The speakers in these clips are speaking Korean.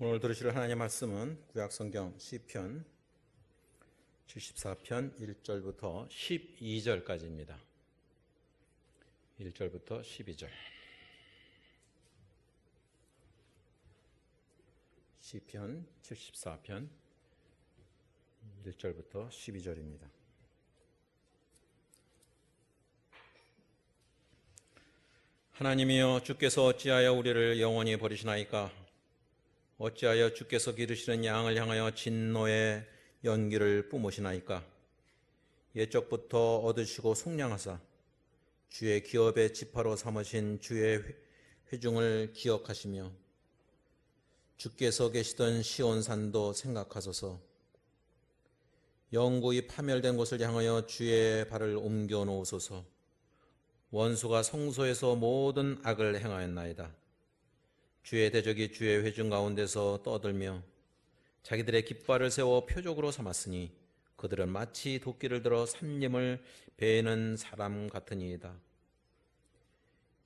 오늘 들으실 하나님의 말씀은 구약성경 시편 74편 1절부터 12절까지입니다. 1절부터 12절. 시편 74편 1절부터 12절입니다. 하나님이여, 주께서 어찌하여 우리를 영원히 버리시나이까? 어찌하여 주께서 기르시는 양을 향하여 진노의 연기를 뿜으시나이까? 옛적부터 얻으시고 속량하사 주의 기업의 지파로 삼으신 주의 회중을 기억하시며 주께서 계시던 시온산도 생각하소서. 영구히 파멸된 곳을 향하여 주의 발을 옮겨 놓으소서. 원수가 성소에서 모든 악을 행하였나이다. 주의 대적이 주의 회중 가운데서 떠들며 자기들의 깃발을 세워 표적으로 삼았으니 그들은 마치 도끼를 들어 산림을 베는 사람 같으니이다.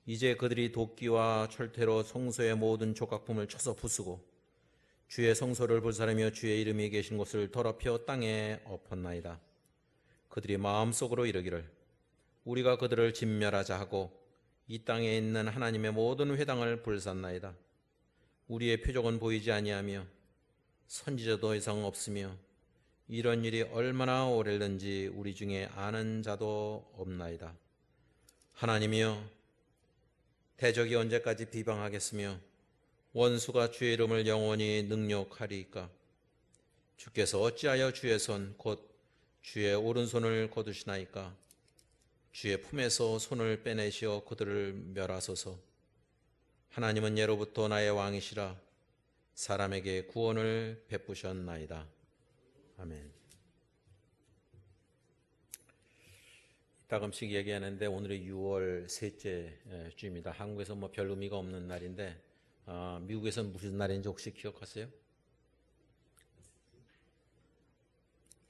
이제 그들이 도끼와 철퇴로 성소의 모든 조각품을 쳐서 부수고 주의 성소를 불사르며 주의 이름이 계신 곳을 더럽혀 땅에 엎었나이다. 그들이 마음속으로 이르기를 우리가 그들을 진멸하자 하고 이 땅에 있는 하나님의 모든 회당을 불샀나이다. 우리의 표적은 보이지 아니하며 선지자도 이상 없으며 이런 일이 얼마나 오래는지 우리 중에 아는 자도 없나이다. 하나님이여, 대적이 언제까지 비방하겠으며 원수가 주의 이름을 영원히 능욕하리이까? 주께서 어찌하여 주의 손 곧 주의 오른손을 거두시나이까? 주의 품에서 손을 빼내시어 그들을 멸하소서. 하나님은 예로부터 나의 왕이시라. 사람에게 구원을 베푸셨나이다. 아멘. 이따금씩 얘기하는데 오늘이 6월 셋째 주입니다. 한국에서 별 의미가 없는 날인데 미국에서는 무슨 날인지 혹시 기억하세요?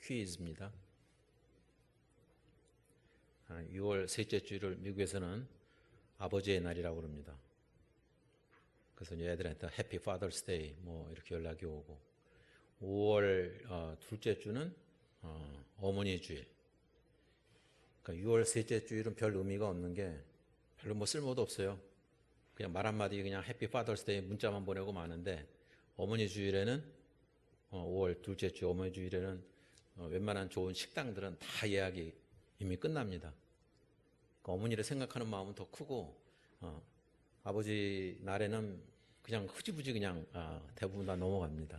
퀴즈입니다. 6월 셋째 주를 미국에서는 아버지의 날이라고 그럽니다. 그래서 애들한테 해피 파더스 데이 이렇게 연락이 오고, 5월 둘째 주는 어머니 주일. 그러니까 6월 셋째 주일은 별 의미가 없는 게 별로 쓸모도 없어요. 그냥 말 한마디 그냥 해피 파더스 데이 문자만 보내고 마는데, 어머니 주일에는 5월 둘째 주 어머니 주일에는 웬만한 좋은 식당들은 다 예약이 이미 끝납니다. 그러니까 어머니를 생각하는 마음은 더 크고, 아버지 날에는 그냥 흐지부지 그냥 대부분 다 넘어갑니다.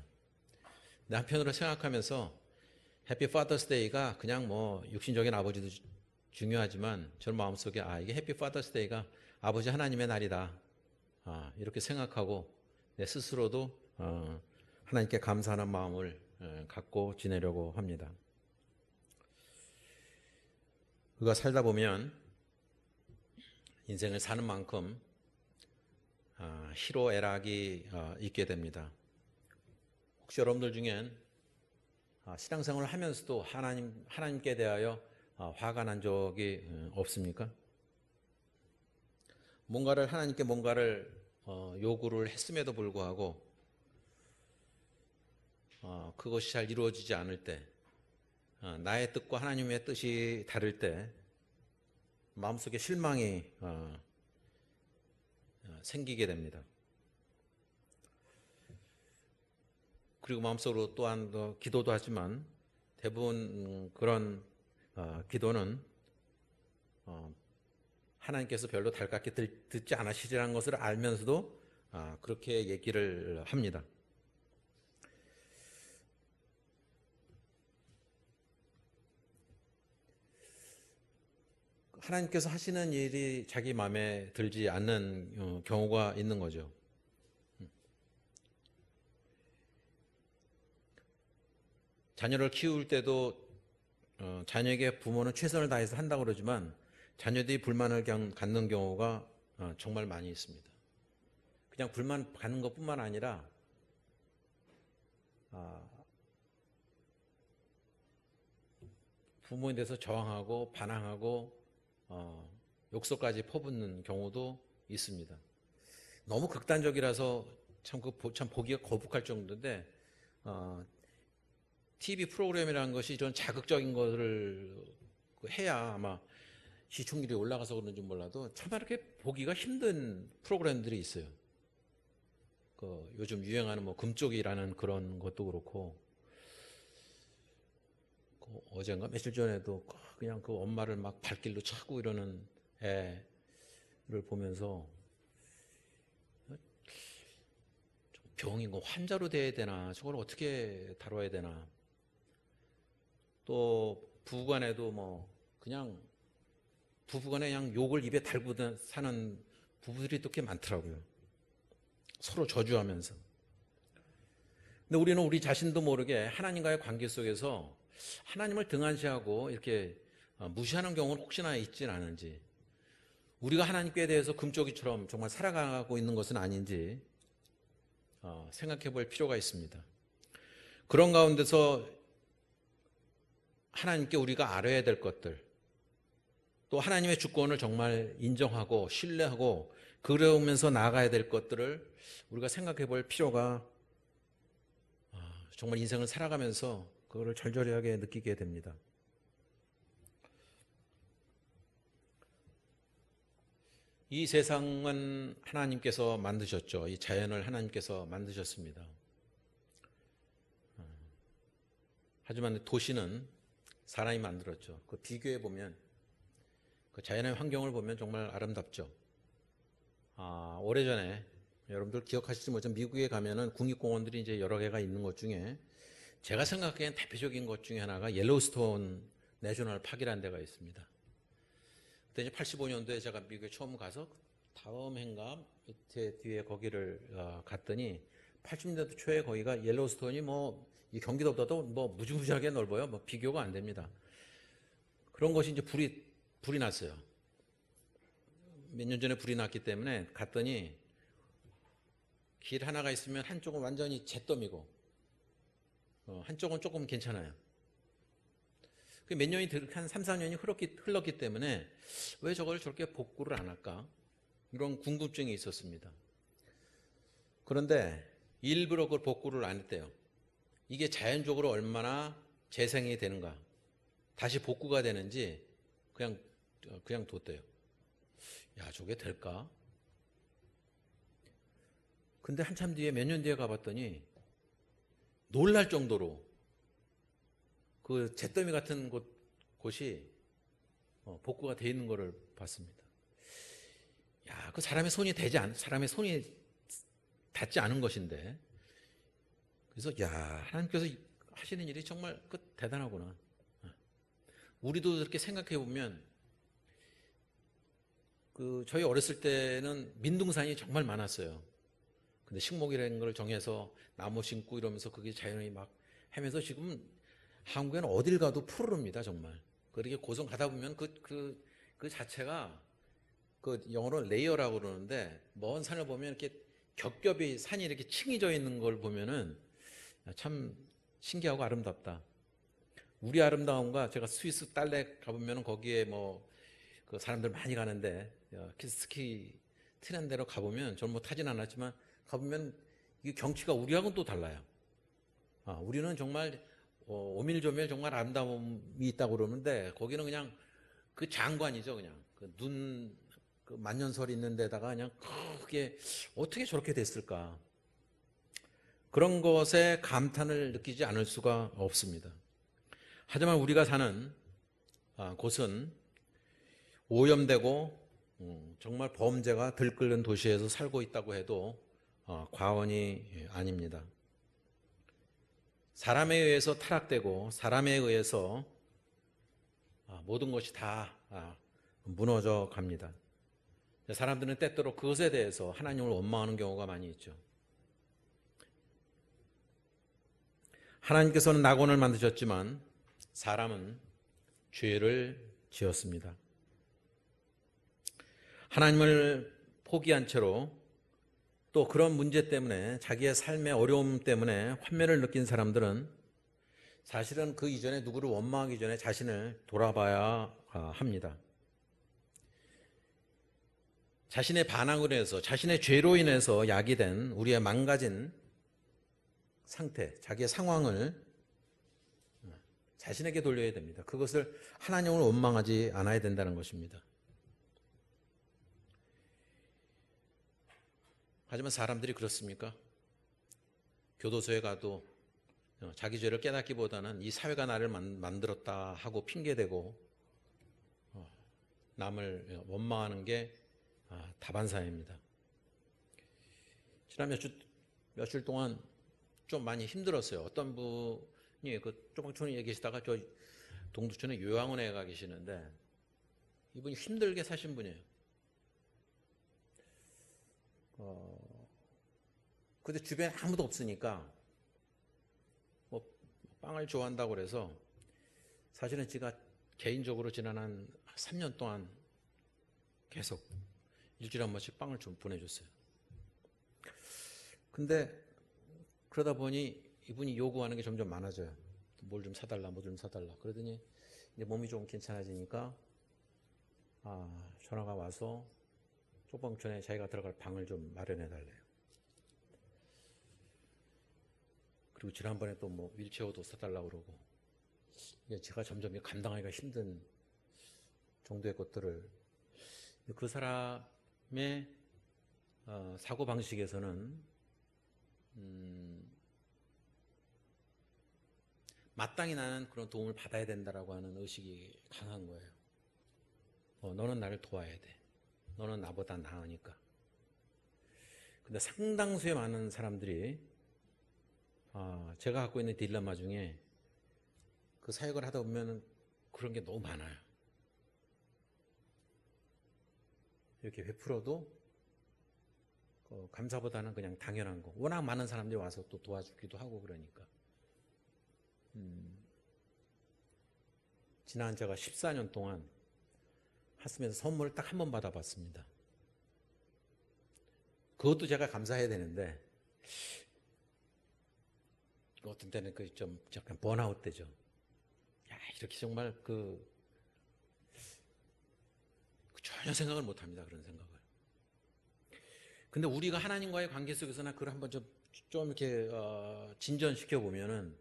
근데 한편으로 생각하면서 해피 파더스 데이가 그냥 육신적인 아버지도 중요하지만 저는 마음속에 이게 해피 파더스 데이가 아버지 하나님의 날이다, 이렇게 생각하고 내 스스로도 하나님께 감사하는 마음을 갖고 지내려고 합니다. 우리가 살다 보면 인생을 사는 만큼 희로애락이 있게 됩니다. 혹시 여러분들 중엔 신앙생활을 하면서도 하나님께 대하여 화가 난 적이 없습니까? 하나님께 뭔가를 요구를 했음에도 불구하고 그것이 잘 이루어지지 않을 때, 나의 뜻과 하나님의 뜻이 다를 때 마음속에 실망이 생기게 됩니다. 그리고 마음속으로 또한 기도도 하지만 대부분 그런 기도는 하나님께서 별로 달갑게 듣지 않으시리라는 것을 알면서도 그렇게 얘기를 합니다. 하나님께서 하시는 일이 자기 마음에 들지 않는 경우가 있는 거죠. 자녀를 키울 때도 자녀에게 부모는 최선을 다해서 한다고 그러지만 자녀들이 불만을 갖는 경우가 정말 많이 있습니다. 그냥 불만 갖는 것뿐만 아니라 부모에 대해서 저항하고 반항하고 욕설까지 퍼붓는 경우도 있습니다. 너무 극단적이라서 참 보기가 거북할 정도인데 TV 프로그램이라는 것이 이런 자극적인 것을 해야 아마 시청률이 올라가서 그런지 몰라도 참 이렇게 보기가 힘든 프로그램들이 있어요. 요즘 유행하는 뭐 금쪽이라는 그런 것도 그렇고, 어젠가 며칠 전에도 그냥 그 엄마를 막 발길로 차고 이러는 애를 보면서 병인 거 환자로 돼야 되나, 저걸 어떻게 다뤄야 되나. 또 부부간에도 뭐 그냥 부부간에 그냥 욕을 입에 달고 사는 부부들이 또 꽤 많더라고요. 서로 저주하면서. 근데 우리는 우리 자신도 모르게 하나님과의 관계 속에서 하나님을 등한시하고 이렇게 무시하는 경우는 혹시나 있진 않은지, 우리가 하나님께 대해서 금쪽이처럼 정말 살아가고 있는 것은 아닌지 생각해 볼 필요가 있습니다. 그런 가운데서 하나님께 우리가 알아야 될 것들, 또 하나님의 주권을 정말 인정하고 신뢰하고 그러면서 나아가야 될 것들을 우리가 생각해 볼 필요가 정말 인생을 살아가면서 그거를 절절하게 느끼게 됩니다. 이 세상은 하나님께서 만드셨죠. 이 자연을 하나님께서 만드셨습니다. 하지만 도시는 사람이 만들었죠. 그 비교해 보면, 그 자연의 환경을 보면 정말 아름답죠. 오래전에 여러분들 기억하실지 모르지만 미국에 가면은 국립공원들이 이제 여러 개가 있는 것 중에 제가 생각하기엔 대표적인 것 중에 하나가 옐로우스톤 내셔널 파크라는 데가 있습니다. 그때 이제 85년도에 제가 미국에 처음 가서 다음 해인가 밑에 뒤에 거기를 갔더니 80년대 초에 거기가 옐로우스톤이 뭐 이 경기도보다도 뭐 무지무지하게 넓어요. 뭐 비교가 안 됩니다. 그런 것이 이제 불이 났어요. 몇 년 전에 불이 났기 때문에 갔더니 길 하나가 있으면 한쪽은 완전히 잿더미고 한쪽은 조금 괜찮아요. 몇 년이 한 3, 4년이 흘렀기 때문에 왜 저걸 저렇게 복구를 안 할까? 이런 궁금증이 있었습니다. 그런데 일부러 그걸 복구를 안 했대요. 이게 자연적으로 얼마나 재생이 되는가, 다시 복구가 되는지 그냥 뒀대요. 야, 저게 될까? 근데 한참 뒤에 몇 년 뒤에 가봤더니 놀랄 정도로 그 잿더미 같은 곳이 복구가 되어 있는 것을 봤습니다. 야, 그 사람의 손이 닿지 않은 것인데, 그래서 야, 하나님께서 하시는 일이 정말 대단하구나. 우리도 그렇게 생각해 보면, 저희 어렸을 때는 민둥산이 정말 많았어요. 근데 식목이라는 걸 정해서 나무 심고 이러면서 그게 자연이 막 하면서 지금 한국에는 어딜 가도 푸르릅니다, 정말. 그렇게 고성 가다 보면 그 자체가 영어로 레이어라고 그러는데, 먼 산을 보면 이렇게 겹겹이 산이 이렇게 층이 져 있는 걸 보면은 참 신기하고 아름답다. 우리 아름다움과, 제가 스위스 딸레 가보면 거기에 그 사람들 많이 가는데 스키 트는 데로 가보면, 저는 뭐 타진 않았지만 가보면 이 경치가 우리하고는 또 달라요. 우리는 정말 오밀조밀 정말 아름다움이 있다고 그러는데, 거기는 그냥 그 장관이죠. 그냥 그 만년설 있는 데다가 그냥 크게 어떻게 저렇게 됐을까, 그런 것에 감탄을 느끼지 않을 수가 없습니다. 하지만 우리가 사는 곳은 오염되고 정말 범죄가 들끓는 도시에서 살고 있다고 해도 과언이 아닙니다. 사람에 의해서 타락되고 사람에 의해서 모든 것이 다 무너져 갑니다. 사람들은 때때로 그것에 대해서 하나님을 원망하는 경우가 많이 있죠. 하나님께서는 낙원을 만드셨지만 사람은 죄를 지었습니다. 하나님을 포기한 채로, 또 그런 문제 때문에, 자기의 삶의 어려움 때문에 환멸을 느낀 사람들은 사실은 그 이전에 누구를 원망하기 전에 자신을 돌아봐야 합니다. 자신의 반항으로 인해서, 자신의 죄로 인해서 야기된 우리의 망가진 상태, 자기의 상황을 자신에게 돌려야 됩니다. 그것을 하나님을 원망하지 않아야 된다는 것입니다. 하지만 사람들이 그렇습니까? 교도소에 가도 자기 죄를 깨닫기보다는 이 사회가 나를 만들었다 하고 핑계대고 남을 원망하는 게 다반사입니다. 지난 며칠 동안 좀 많이 힘들었어요. 어떤 분이 조금천히 얘기하시다가 저 동두천에 요양원에 가 계시는데 이분이 힘들게 사신 분이에요. 근데 주변에 아무도 없으니까 뭐 빵을 좋아한다고 그래서 사실은 제가 개인적으로 지난 한 3년 동안 계속 일주일에 한 번씩 빵을 좀 보내줬어요. 근데 그러다 보니 이분이 요구하는 게 점점 많아져요. 뭘 좀 사달라, 뭐 좀 사달라. 그러더니 이제 몸이 좀 괜찮아지니까 전화가 와서 조금 전에 자기가 들어갈 방을 좀 마련해 달래요. 그리고 지난번에 또 뭐 휠체어도 사달라고 그러고, 제가 점점 감당하기가 힘든 정도의 것들을, 그 사람의 사고방식에서는 마땅히 나는 그런 도움을 받아야 된다라고 하는 의식이 강한 거예요. 너는 나를 도와야 돼. 너는 나보다 나으니까. 근데 상당수의 많은 사람들이 제가 갖고 있는 딜레마 중에 그 사역을 하다 보면 그런 게 너무 많아요. 이렇게 베풀어도 감사보다는 그냥 당연한 거. 워낙 많은 사람들이 와서 또 도와주기도 하고 그러니까. 지난 제가 14년 동안 하스면서 선물을 딱 한 번 받아봤습니다. 그것도 제가 감사해야 되는데 어떤 때는 좀 약간 번아웃 되죠. 야, 이렇게 정말 전혀 생각을 못 합니다. 그런 생각을. 근데 우리가 하나님과의 관계 속에서나 그걸 한번 좀 이렇게 진전시켜 보면은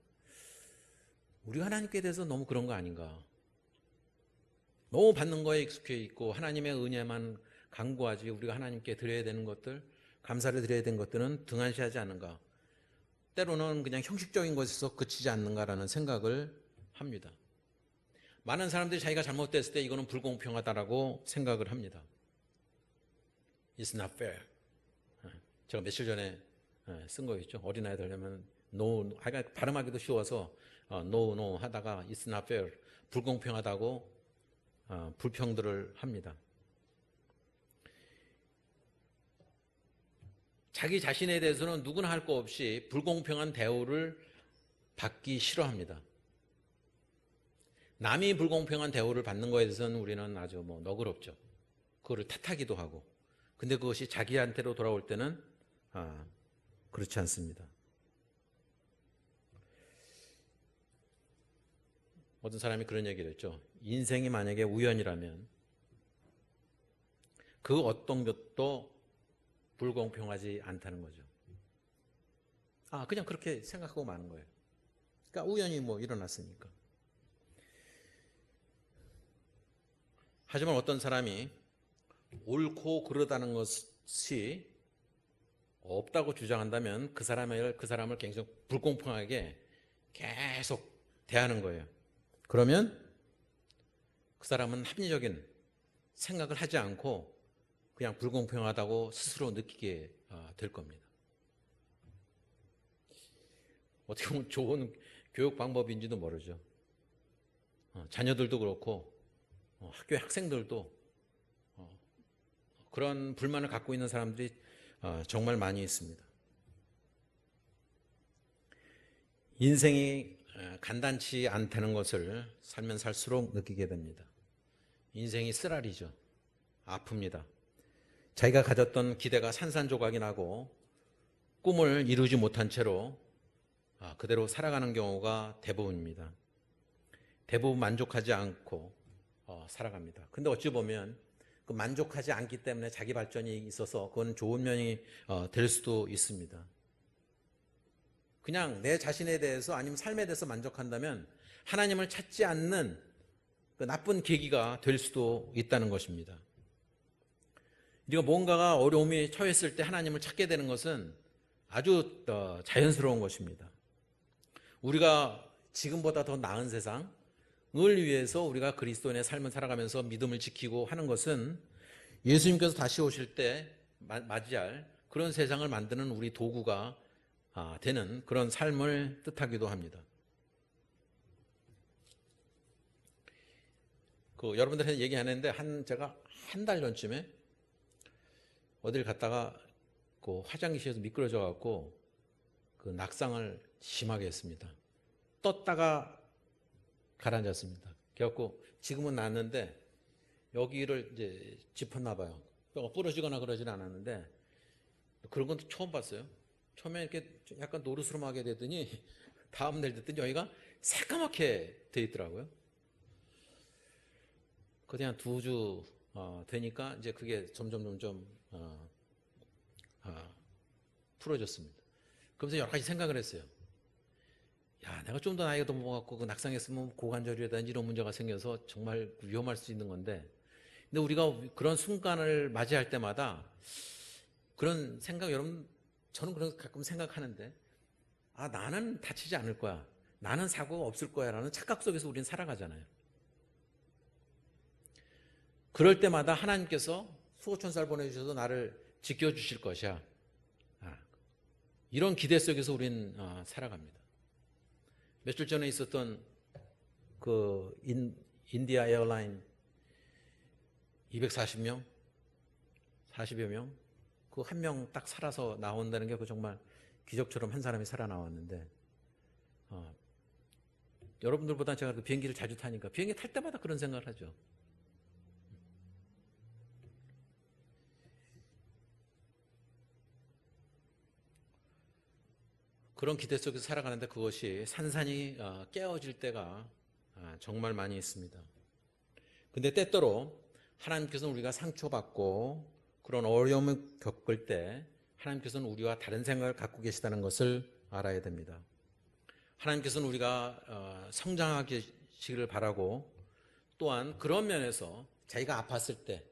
우리가 하나님께 대해서 너무 그런 거 아닌가. 너무 받는 거에 익숙해 있고 하나님의 은혜만 간구하지 우리가 하나님께 드려야 되는 것들, 감사를 드려야 되는 것들은 등한시하지 않는가. 때로는 그냥 형식적인 것에서 그치지 않는가라는 생각을 합니다. 많은 사람들이 자기가 잘못됐을 때 이거는 불공평하다라고 생각을 합니다. It's not fair. 제가 며칠 전에 쓴 거 있죠. 어린아이들 하면 no, 발음하기도 쉬워서 no 하다가 It's not fair. 불공평하다고 불평들을 합니다. 자기 자신에 대해서는 누구나 할 거 없이 불공평한 대우를 받기 싫어합니다. 남이 불공평한 대우를 받는 거에 대해서는 우리는 아주 너그럽죠. 그거를 탓하기도 하고. 근데 그것이 자기한테로 돌아올 때는 그렇지 않습니다. 어떤 사람이 그런 얘기를 했죠. 인생이 만약에 우연이라면 그 어떤 것도 불공평하지 않다는 거죠. 그냥 그렇게 생각하고 마는 거예요. 그러니까 우연히 일어났으니까. 하지만 어떤 사람이 옳고 그르다는 것이 없다고 주장한다면 그 사람을 굉장히 불공평하게 계속 대하는 거예요. 그러면 그 사람은 합리적인 생각을 하지 않고 그냥 불공평하다고 스스로 느끼게 될 겁니다. 어떻게 보면 좋은 교육 방법인지도 모르죠. 자녀들도 그렇고 학교의 학생들도 그런 불만을 갖고 있는 사람들이 정말 많이 있습니다. 인생이 간단치 않다는 것을 살면 살수록 느끼게 됩니다. 인생이 쓰라리죠. 아픕니다. 자기가 가졌던 기대가 산산조각이 나고 꿈을 이루지 못한 채로 그대로 살아가는 경우가 대부분입니다. 대부분 만족하지 않고 살아갑니다. 근데 어찌 보면 그 만족하지 않기 때문에 자기 발전이 있어서 그건 좋은 면이 될 수도 있습니다. 그냥 내 자신에 대해서 아니면 삶에 대해서 만족한다면 하나님을 찾지 않는 그 나쁜 계기가 될 수도 있다는 것입니다. 우리가 뭔가가 어려움이 처했을 때 하나님을 찾게 되는 것은 아주 자연스러운 것입니다. 우리가 지금보다 더 나은 세상을 위해서 우리가 그리스도인의 삶을 살아가면서 믿음을 지키고 하는 것은 예수님께서 다시 오실 때 맞이할 그런 세상을 만드는 우리 도구가 되는 그런 삶을 뜻하기도 합니다. 여러분들한테 얘기하는데 제가 한 달 전쯤에 어딜 갔다가 그 화장실에서 미끄러져 갖고 그 낙상을 심하게 했습니다. 떴다가 가라앉았습니다. 그래갖고 지금은 낫는데 여기를 이제 짚었나 봐요. 뼈가 부러지거나 그러지는 않았는데 그런 건 처음 봤어요. 처음에 이렇게 약간 노르스름하게 되더니 다음 날 됐더니 여기가 새까맣게 돼 있더라고요. 그게 한 2주 되니까 이제 그게 점점 풀어졌습니다. 그러면서 여러 가지 생각을 했어요. 야, 내가 좀 더 나이가 더 먹어갖고 그 낙상했으면 고관절이라든지 이런 문제가 생겨서 정말 위험할 수 있는 건데, 근데 우리가 그런 순간을 맞이할 때마다 그런 생각, 여러분, 저는 그런 가끔 생각하는데, 나는 다치지 않을 거야. 나는 사고가 없을 거야. 라는 착각 속에서 우리는 살아가잖아요. 그럴 때마다 하나님께서 수호천사를 보내주셔서 나를 지켜주실 것이야. 이런 기대 속에서 우리는 살아갑니다. 며칠 전에 있었던 그 인디아 에어라인 240명, 40여 명, 그 한 명 딱 살아서 나온다는 게 그 정말 기적처럼 한 사람이 살아나왔는데, 여러분들보다 제가 그 비행기를 자주 타니까 비행기 탈 때마다 그런 생각을 하죠. 그런 기대 속에서 살아가는데 그것이 산산이 깨어질 때가 정말 많이 있습니다. 근데 때때로 하나님께서는 우리가 상처받고 그런 어려움을 겪을 때 하나님께서는 우리와 다른 생각을 갖고 계시다는 것을 알아야 됩니다. 하나님께서는 우리가 성장하기를 바라고, 또한 그런 면에서 자기가 아팠을 때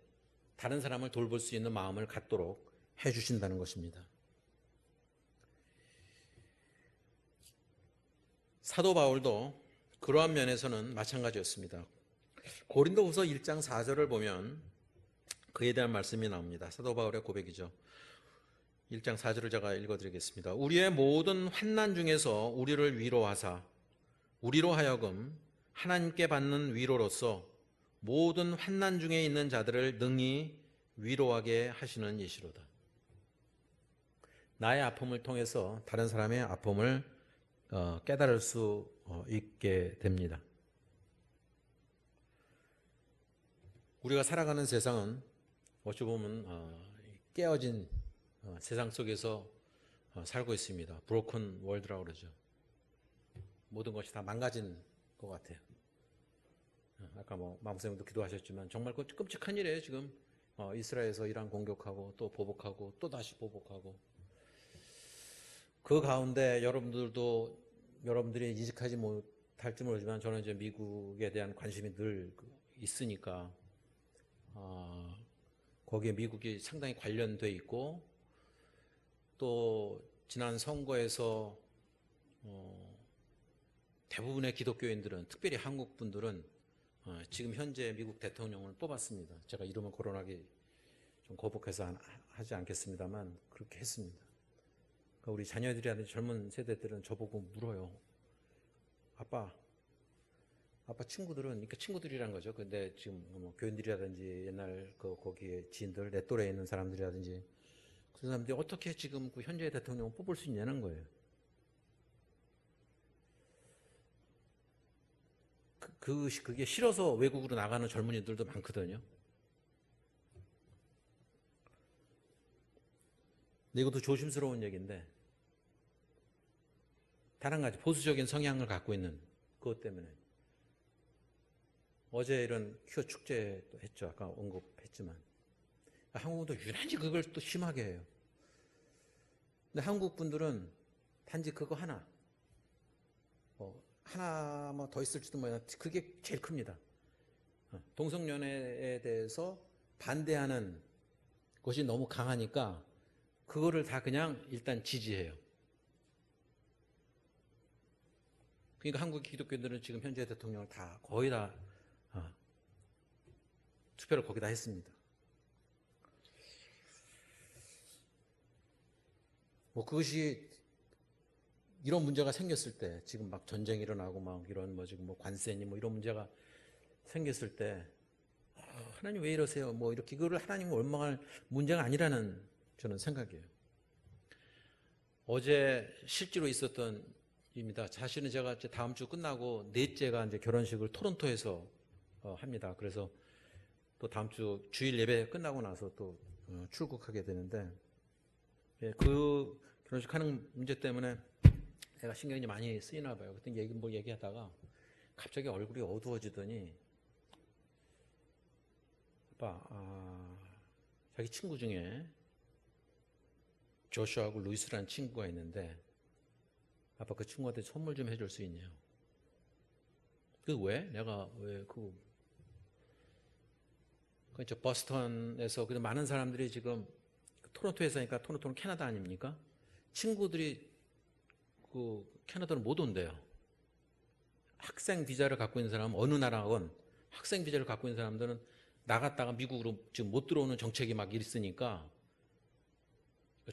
다른 사람을 돌볼 수 있는 마음을 갖도록 해주신다는 것입니다. 사도 바울도 그러한 면에서는 마찬가지였습니다. 고린도후서 1장 4절을 보면 그에 대한 말씀이 나옵니다. 사도 바울의 고백이죠. 1장 4절을 제가 읽어드리겠습니다. 우리의 모든 환난 중에서 우리를 위로하사 우리로 하여금 하나님께 받는 위로로서 모든 환난 중에 있는 자들을 능히 위로하게 하시는 이시로다. 나의 아픔을 통해서 다른 사람의 아픔을 깨달을 수 있게 됩니다. 우리가 살아가는 세상은 어찌 보면 깨어진 세상 속에서 살고 있습니다. 브로큰 월드라고 그러죠. 모든 것이 다 망가진 것 같아요. 아까 마무쌤도 기도하셨지만 정말 끔찍한 일이에요. 지금 이스라엘에서 이란 공격하고 또 보복하고 또 다시 보복하고, 그 가운데 여러분들이 이직하지 못할지 모르지만 저는 이제 미국에 대한 관심이 늘 있으니까 거기에 미국이 상당히 관련돼 있고, 또 지난 선거에서 대부분의 기독교인들은, 특별히 한국 분들은 지금 현재 미국 대통령을 뽑았습니다. 제가 이름을 거론하기 좀 거북해서 하지 않겠습니다만 그렇게 했습니다. 그러니까 우리 자녀들이라든지 젊은 세대들은 저보고 물어요. 아빠 친구들은, 그러니까 친구들이란 거죠. 근데 지금 교인들이라든지 옛날 거기에 지인들, 내 또래에 있는 사람들이라든지 그 사람들이 어떻게 지금 그 현재 대통령을 뽑을 수 있냐는 거예요. 그게 싫어서 외국으로 나가는 젊은이들도 많거든요. 근데 이것도 조심스러운 얘기인데, 단 한 가지, 보수적인 성향을 갖고 있는 그것 때문에 어제 이런 큐어 축제도 했죠. 아까 언급했지만 한국도 유난히 그걸 또 심하게 해요. 근데 한국 분들은 단지 그거 하나, 하나 뭐 더 있을지도 몰라. 그게 제일 큽니다. 동성연애에 대해서 반대하는 것이 너무 강하니까 그거를 다 그냥 일단 지지해요. 그러니까 한국 기독교인들은 지금 현재 대통령을 다 거의 다 투표를 거기다 했습니다. 뭐 그것이 이런 문제가 생겼을 때, 지금 막 전쟁이 일어나고 막 이런 뭐 지금 뭐 관세니 뭐 이런 문제가 생겼을 때 하나님 왜 이러세요? 뭐 이렇게 그거를 하나님을 원망할 문제가 아니라는 저는 생각이에요. 어제 실제로 있었던 입니다. 사실은 제가 이제 다음 주 끝나고 넷째가 이제 결혼식을 토론토에서 합니다. 그래서 또 다음 주 주일 예배 끝나고 나서 또 출국하게 되는데, 예, 그 결혼식 하는 문제 때문에 내가 신경이 많이 쓰이나 봐요. 그때 얘기하다가 갑자기 얼굴이 어두워지더니 자기 친구 중에 조슈아하고 루이스라는 친구가 있는데 아빠 그 친구한테 선물 좀 해줄 수 있냐고. 그 왜? 내가 왜 저 버스턴에서 그 많은 사람들이 지금 토론토에서 하니까 토론토는 캐나다 아닙니까? 친구들이 그 캐나다로 못 온대요. 학생 비자를 갖고 있는 사람은 어느 나라건 학생 비자를 갖고 있는 사람들은 나갔다가 미국으로 지금 못 들어오는 정책이 막 있으니까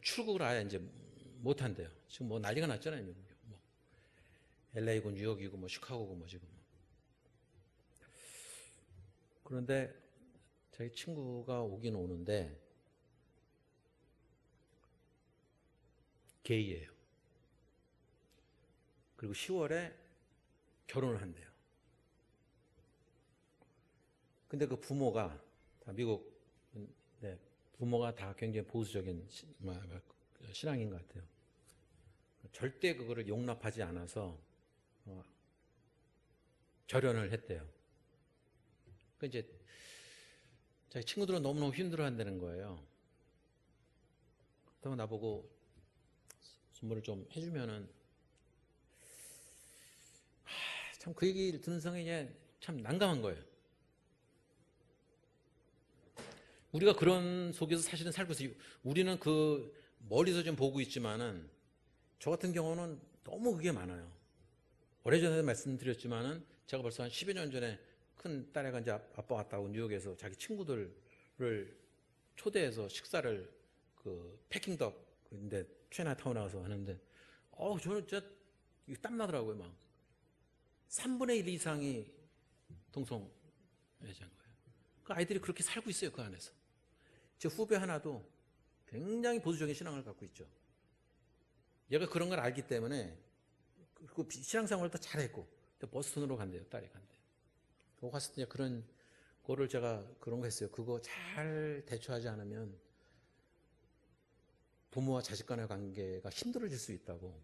출국을 아예 이제 못 한대요. 지금 뭐 난리가 났잖아요, 미국이. 뭐 LA고 뉴욕이고 뭐 시카고고 뭐 지금. 그런데 자기 친구가 오긴 오는데 게이예요. 그리고 10월에 결혼을 한대요. 근데 그 부모가 다 미국, 네, 부모가 다 굉장히 보수적인 신앙인 것 같아요. 절대 그거를 용납하지 않아서 절연을 했대요. 그 이제 자기 친구들은 너무너무 힘들어한다는 거예요. 그렇다고 나보고 선물을 좀 해주면은 참 그 얘기를 듣는 성인이 참 난감한 거예요. 우리가 그런 속에서 사실은 살고 있어요. 우리는 그 멀리서 좀 보고 있지만은 저 같은 경우는 너무 그게 많아요. 오래전에 말씀드렸지만은 제가 벌써 한 10여 년 전에 큰 딸애가 이제 아빠 왔다고 뉴욕에서 자기 친구들을 초대해서 식사를 그 패킹덕인데 차이나타운에 가서 하는데 저는 진짜 땀 나더라고요. 막 3분의 1 이상이 동성애자인 거예요. 그 아이들이 그렇게 살고 있어요. 그 안에서. 제 후배 하나도 굉장히 보수적인 신앙을 갖고 있죠. 얘가 그런 걸 알기 때문에 그 신앙생활을 더 잘했고 버스턴으로 간대요. 딸이 간대요. 거기 갔을 때 그런 거를 제가 그런 거 했어요. 그거 잘 대처하지 않으면 부모와 자식 간의 관계가 힘들어질 수 있다고.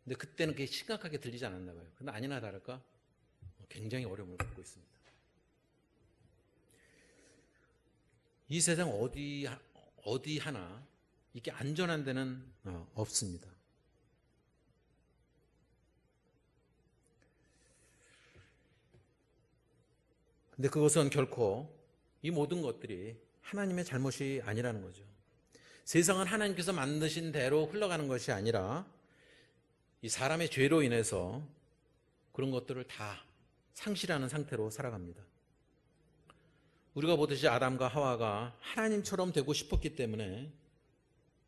근데 그때는 그게 심각하게 들리지 않았나 봐요. 근데 아니나 다를까 굉장히 어려움을 겪고 있습니다. 이 세상 어디 하나 이게 안전한 데는 없습니다. 근데 그것은 결코 이 모든 것들이 하나님의 잘못이 아니라는 거죠. 세상은 하나님께서 만드신 대로 흘러가는 것이 아니라 이 사람의 죄로 인해서 그런 것들을 다 상실하는 상태로 살아갑니다. 우리가 보듯이 아담과 하와가 하나님처럼 되고 싶었기 때문에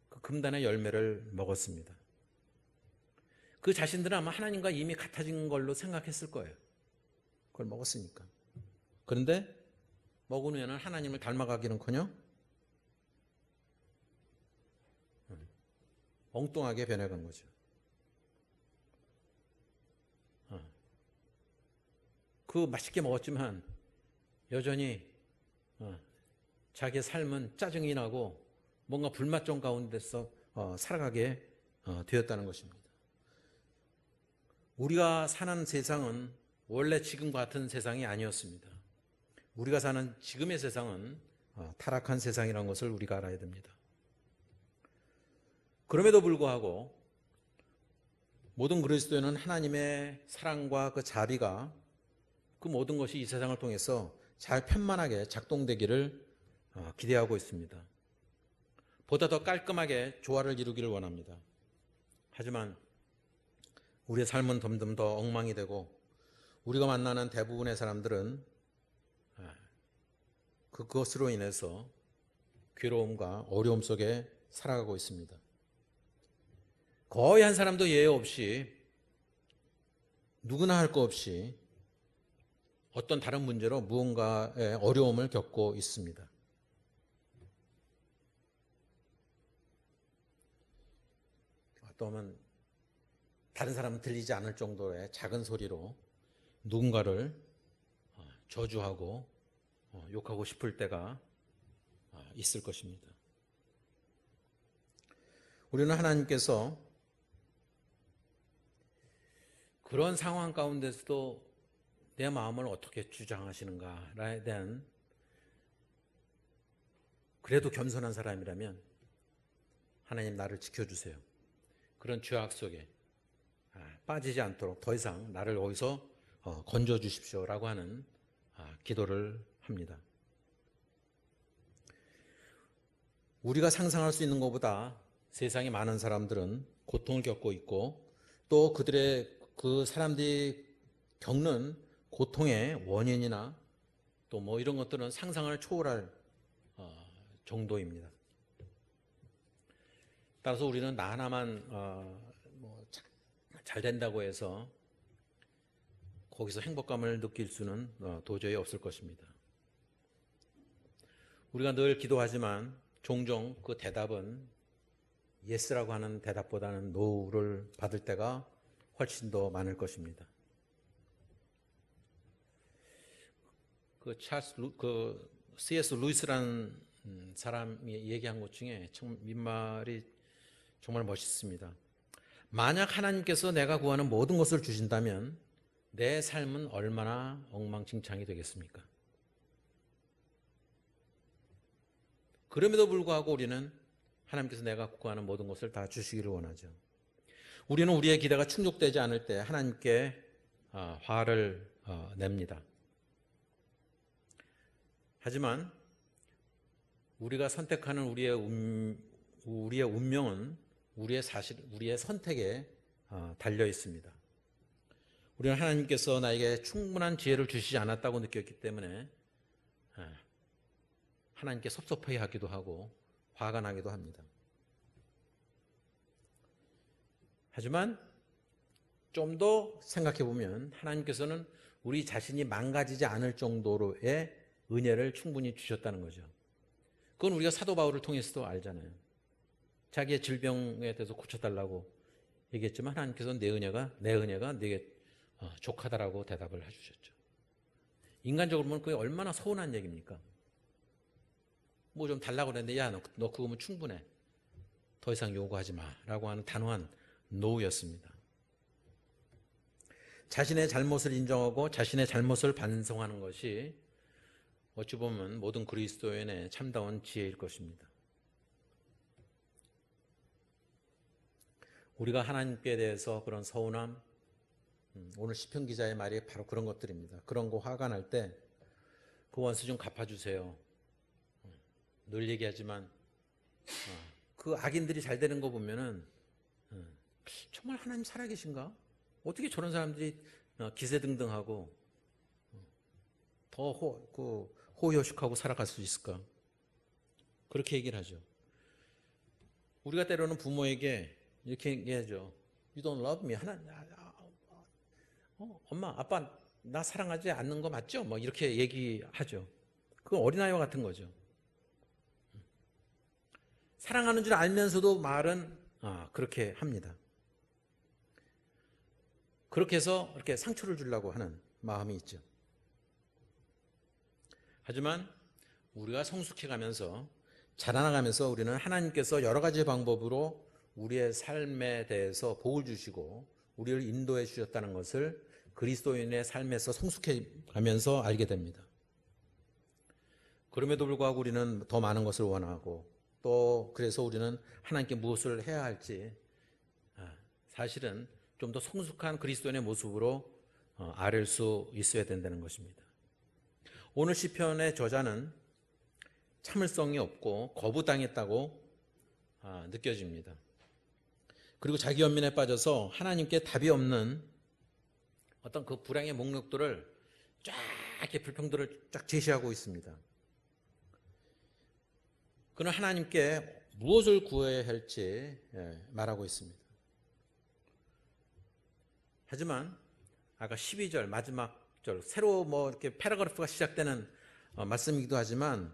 그 금단의 열매를 먹었습니다. 그 자신들은 아마 하나님과 이미 같아진 걸로 생각했을 거예요. 그걸 먹었으니까. 그런데 먹은 후에는 하나님을 닮아가기는커녕 엉뚱하게 변해간 거죠. 그 맛있게 먹었지만 여전히 자기의 삶은 짜증이 나고 뭔가 불맛종 가운데서 살아가게 되었다는 것입니다. 우리가 사는 세상은 원래 지금 같은 세상이 아니었습니다. 우리가 사는 지금의 세상은 타락한 세상이라는 것을 우리가 알아야 됩니다. 그럼에도 불구하고 모든 그리스도인은 하나님의 사랑과 그 자비가 그 모든 것이 이 세상을 통해서 잘 편만하게 작동되기를 기대하고 있습니다. 보다 더 깔끔하게 조화를 이루기를 원합니다. 하지만 우리의 삶은 점점 더 엉망이 되고 우리가 만나는 대부분의 사람들은 그것으로 인해서 괴로움과 어려움 속에 살아가고 있습니다. 거의 한 사람도 예외 없이 누구나 할 것 없이 어떤 다른 문제로 무언가의 어려움을 겪고 있습니다. 어떠면 다른 사람은 들리지 않을 정도의 작은 소리로 누군가를 저주하고 욕하고 싶을 때가 있을 것입니다. 우리는 하나님께서 그런 상황 가운데서도 내 마음을 어떻게 주장하시는가에 대한 그래도 겸손한 사람이라면 하나님 나를 지켜주세요. 그런 죄악 속에 빠지지 않도록 더 이상 나를 거기서 건져주십시오라고 하는 기도를 합니다. 우리가 상상할 수 있는 것보다 세상에 많은 사람들은 고통을 겪고 있고 또 그 사람들이 겪는 고통의 원인이나 또 뭐 이런 것들은 상상을 초월할 정도입니다. 따라서 우리는 나 하나만 잘 된다고 해서 거기서 행복감을 느낄 수는 도저히 없을 것입니다. 우리가 늘 기도하지만 종종 그 대답은 예스라고 하는 대답보다는 노를 받을 때가 훨씬 더 많을 것입니다. C.S. 루이스라는 사람이 얘기한 것 중에 말이 정말 멋있습니다. 만약 하나님께서 내가 구하는 모든 것을 주신다면 내 삶은 얼마나 엉망진창이 되겠습니까? 그럼에도 불구하고 우리는 하나님께서 내가 구하는 모든 것을 다 주시기를 원하죠. 우리는 우리의 기대가 충족되지 않을 때 하나님께 화를 냅니다. 하지만 우리가 선택하는 우리의 운명은 우리의 선택에 달려 있습니다. 우리는 하나님께서 나에게 충분한 지혜를 주시지 않았다고 느꼈기 때문에 하나님께 섭섭해하기도 하고 화가 나기도 합니다. 하지만 좀 더 생각해 보면 하나님께서는 우리 자신이 망가지지 않을 정도로의 은혜를 충분히 주셨다는 거죠. 그건 우리가 사도 바울을 통해서도 알잖아요. 자기의 질병에 대해서 고쳐달라고 얘기했지만 하나님께서는 내 은혜가 네게 족하다라고 대답을 해주셨죠. 인간적으로 보면 그게 얼마나 서운한 얘기입니까? 뭐 좀 달라고 그랬는데 야 너 그거면 충분해. 더 이상 요구하지 마라고 하는 단호한 노였습니다. 자신의 잘못을 인정하고 자신의 잘못을 반성하는 것이 어찌 보면 모든 그리스도인의 참다운 지혜일 것입니다. 우리가 하나님께 대해서 그런 서운함, 오늘 시편 기자의 말이 바로 그런 것들입니다. 그런 거 화가 날 때 그 원수 좀 갚아주세요. 늘 얘기하지만 그 악인들이 잘 되는 거 보면은 정말 하나님 살아계신가? 어떻게 저런 사람들이 기세등등하고 더 호효식하고 살아갈 수 있을까? 그렇게 얘기를 하죠. 우리가 때로는 부모에게 이렇게 얘기하죠. You don't love me. 엄마, 아빠 나 사랑하지 않는 거 맞죠? 뭐 이렇게 얘기하죠. 그건 어린아이와 같은 거죠. 사랑하는 줄 알면서도 말은 그렇게 합니다. 그렇게 해서 이렇게 상처를 주려고 하는 마음이 있죠. 하지만 우리가 성숙해가면서 자라나가면서 우리는 하나님께서 여러 가지 방법으로 우리의 삶에 대해서 복을 주시고 우리를 인도해 주셨다는 것을 그리스도인의 삶에서 성숙해가면서 알게 됩니다. 그럼에도 불구하고 우리는 더 많은 것을 원하고 또 그래서 우리는 하나님께 무엇을 해야 할지 사실은 좀 더 성숙한 그리스도인의 모습으로 아뢰 수 있어야 된다는 것입니다. 오늘 시편의 저자는 참을성이 없고 거부당했다고 느껴집니다. 그리고 자기 연민에 빠져서 하나님께 답이 없는 어떤 그 불행의 목록들을 쫙 이렇게 불평들을 쫙 제시하고 있습니다. 그는 하나님께 무엇을 구해야 할지 말하고 있습니다. 하지만 아까 12절 마지막 절 새로 뭐 이렇게 패러그래프가 시작되는 말씀이기도 하지만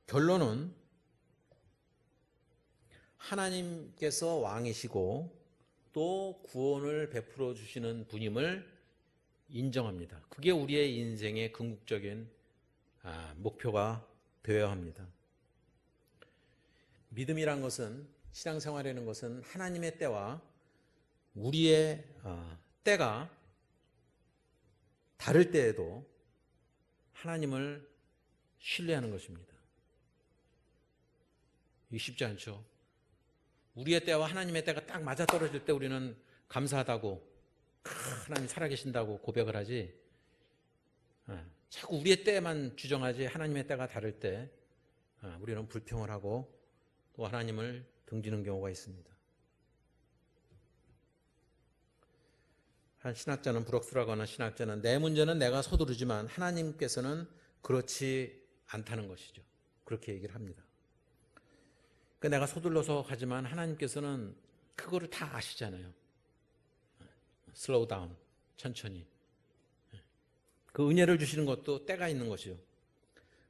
결론은 하나님께서 왕이시고 또 구원을 베풀어 주시는 분임을 인정합니다. 그게 우리의 인생의 궁극적인 목표가 되어야 합니다. 믿음이란 것은, 신앙생활이라는 것은 하나님의 때와 우리의 때가 다를 때에도 하나님을 신뢰하는 것입니다. 이게 쉽지 않죠. 우리의 때와 하나님의 때가 딱 맞아떨어질 때 우리는 감사하다고, 하나님 살아계신다고 고백을 하지, 자꾸 우리의 때만 주정하지 하나님의 때가 다를 때 우리는 불평을 하고 또 하나님을 등지는 경우가 있습니다. 한 신학자는, 브록스라고 하는 신학자는 내 문제는 내가 서두르지만 하나님께서는 그렇지 않다는 것이죠. 그렇게 얘기를 합니다. 그러니까 내가 서둘러서 하지만 하나님께서는 그거를 다 아시잖아요. 슬로우 다운, 천천히. 그 은혜를 주시는 것도 때가 있는 것이요.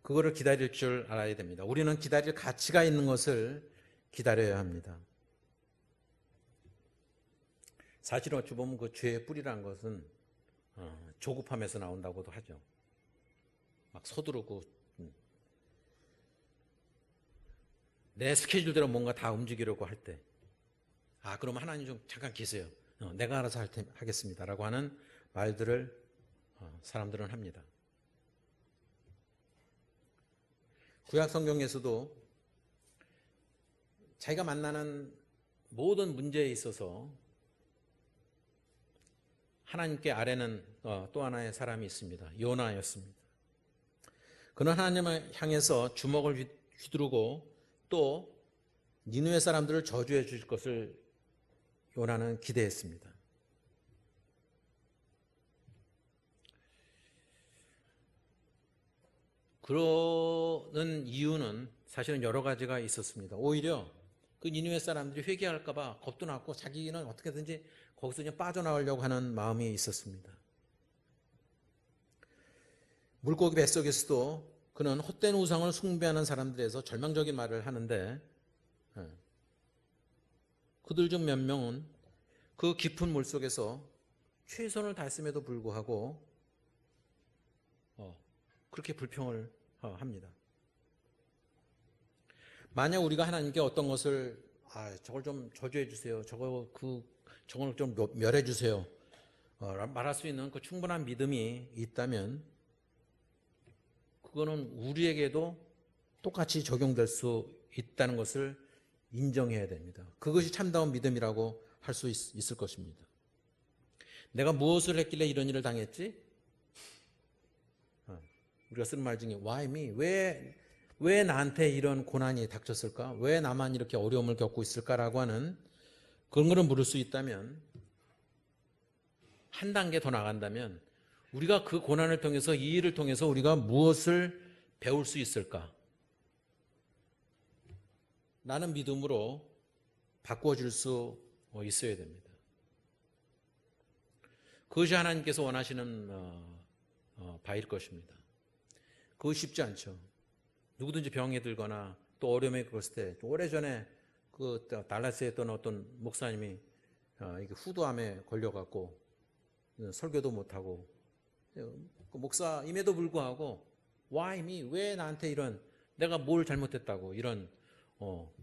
그거를 기다릴 줄 알아야 됩니다. 우리는 기다릴 가치가 있는 것을 기다려야 합니다. 사실 어찌 보면 그 죄의 뿌리란 것은 조급함에서 나온다고도 하죠. 막 서두르고 내 스케줄대로 뭔가 다 움직이려고 할 때, 그럼 하나님 좀 잠깐 계세요. 내가 알아서 하겠습니다라고 하는 말들을 사람들은 합니다. 구약 성경에서도 자기가 만나는 모든 문제에 있어서 하나님께 아뢰는 또 하나의 사람이 있습니다. 요나였습니다. 그는 하나님을 향해서 주먹을 휘두르고 또 니느웨 사람들을 저주해 주실 것을 요나는 기대했습니다. 그러는 이유는 사실은 여러 가지가 있었습니다. 오히려 그 니느웨 사람들이 회개할까 봐 겁도 났고 자기는 어떻게든지 거기서 그냥 빠져나오려고 하는 마음이 있었습니다. 물고기 뱃속에서도 그는 헛된 우상을 숭배하는 사람들에서 절망적인 말을 하는데, 그들 중 몇 명은 그 깊은 물속에서 최선을 다했음에도 불구하고 그렇게 불평을 합니다. 만약 우리가 하나님께 어떤 것을 저걸 좀 저주해 주세요, 저걸 좀 멸해 주세요 말할 수 있는 그 충분한 믿음이 있다면 그거는 우리에게도 똑같이 적용될 수 있다는 것을 인정해야 됩니다. 그것이 참다운 믿음이라고 할 수 있을 것입니다. 내가 무엇을 했길래 이런 일을 당했지? 우리가 쓰는 말 중에 Why me? 왜 나한테 이런 고난이 닥쳤을까? 왜 나만 이렇게 어려움을 겪고 있을까라고 하는 그런 거를 물을 수 있다면, 한 단계 더 나간다면 우리가 그 고난을 통해서, 이 일을 통해서 우리가 무엇을 배울 수 있을까? 라는 믿음으로 바꿔줄 수 있어야 됩니다. 그것이 하나님께서 원하시는 바일 것입니다. 그거 쉽지 않죠. 누구든지 병에 들거나 또 어려움에 겪었을 때, 오래전에 그 달라스에 있던 어떤 목사님이 이게 후두암에 걸려갖고 설교도 못하고, 그 목사임에도 불구하고 Why me? 왜 나한테 이런, 내가 뭘 잘못했다고 이런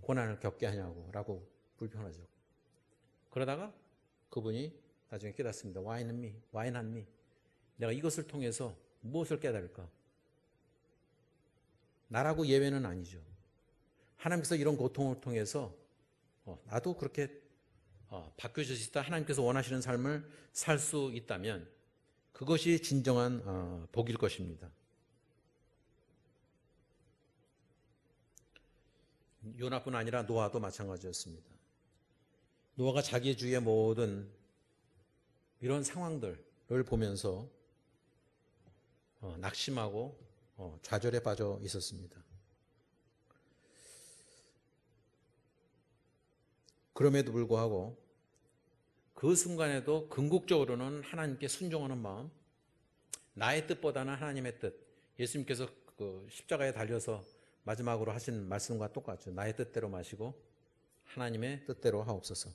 고난을 겪게 하냐고 라고 불평하죠. 그러다가 그분이 나중에 깨닫습니다. Why not me? Why not me? 내가 이것을 통해서 무엇을 깨달을까? 나라고 예외는 아니죠. 하나님께서 이런 고통을 통해서 나도 그렇게 바뀌어질 수 있다. 하나님께서 원하시는 삶을 살 수 있다면 그것이 진정한 복일 것입니다. 요나뿐 아니라 노아도 마찬가지였습니다. 노아가 자기 주위의 모든 이런 상황들을 보면서 낙심하고 좌절에 빠져 있었습니다. 그럼에도 불구하고 그 순간에도 궁극적으로는 하나님께 순종하는 마음, 나의 뜻보다는 하나님의 뜻, 예수님께서 그 십자가에 달려서 마지막으로 하신 말씀과 똑같죠. 나의 뜻대로 마시고 하나님의 뜻대로 하옵소서.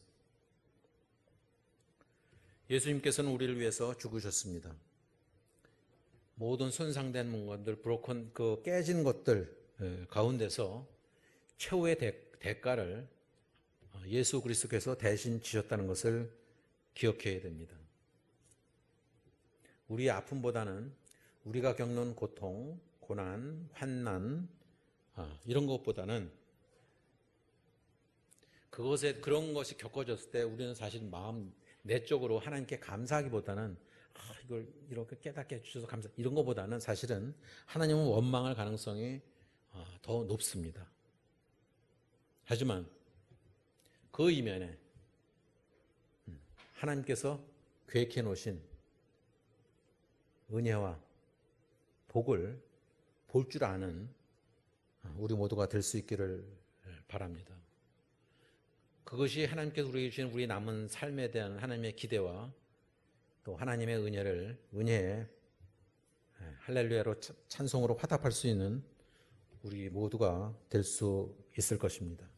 예수님께서는 우리를 위해서 죽으셨습니다. 모든 손상된 물건들, 브로큰 그 깨진 것들 가운데서 최후의 대가를 예수 그리스도께서 대신 지셨다는 것을 기억해야 됩니다. 우리의 아픔보다는 우리가 겪는 고통, 고난, 환난 이런 것보다는 그런 것이 겪어졌을 때 우리는 사실 마음 내적으로 하나님께 감사하기보다는 이걸 이렇게 깨닫게 해주셔서 감사 이런 것보다는 사실은 하나님은 원망할 가능성이 더 높습니다. 하지만 그 이면에 하나님께서 계획해 놓으신 은혜와 복을 볼 줄 아는 우리 모두가 될 수 있기를 바랍니다. 그것이 하나님께서 우리에게 주신 우리 남은 삶에 대한 하나님의 기대와 또 하나님의 은혜에 할렐루야로 찬송으로 화답할 수 있는 우리 모두가 될 수 있을 것입니다.